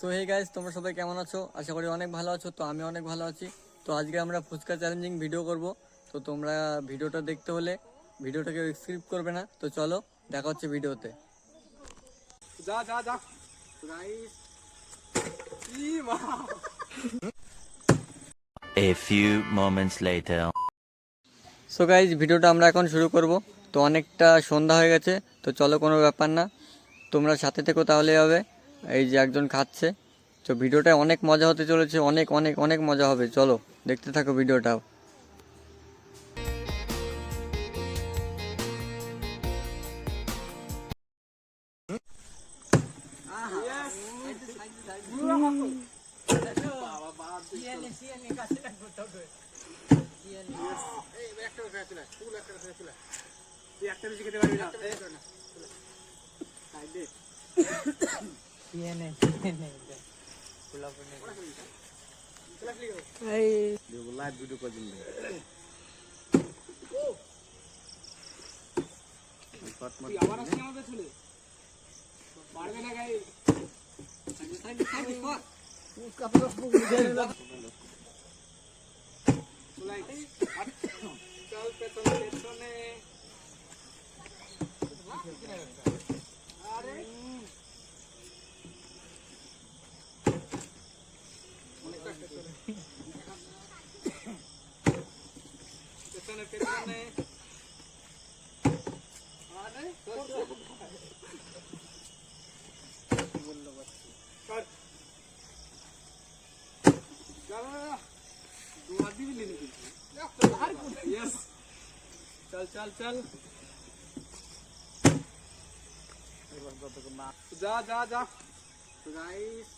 So hey guys, তোমরা সবাই কেমন আছো? আশা করি অনেক ভালো আছো। তো আমি অনেক ভালো আছি। তো আজকে আমরা ফুচকা চ্যালেঞ্জিং ভিডিও করব। তো তোমরা ভিডিওটা দেখতে হলে ভিডিওটাকে স্কিপ করবে না। তো চলো, দেখা হচ্ছে ভিডিওতে। যা যা যা গাইস ই মা A few moments later. So guys, ভিডিওটা আমরা এখন শুরু করব। তো অনেকটা সন্ধ্যা হয়ে গেছে, তো চলো, কোনো ব্যাপার না, তোমরা সাথে থেকো তাহলেই হবে। এই যে একজন খাচ্ছে। তো ভিডিওটা অনেক মজা হতে চলেছে, অনেক অনেক অনেক মজা হবে। চলো দেখতে থাকো ভিডিওটাও। একটা বেশি খেতে পারবি না লাইভ ভিডিও করে দিন আবার আসছে আমাদের ছেলে পারবে না গাই চল পেছনে পেছনে আরে পেছনে পেছনে আরে चल चल चल जा जा जा गाइस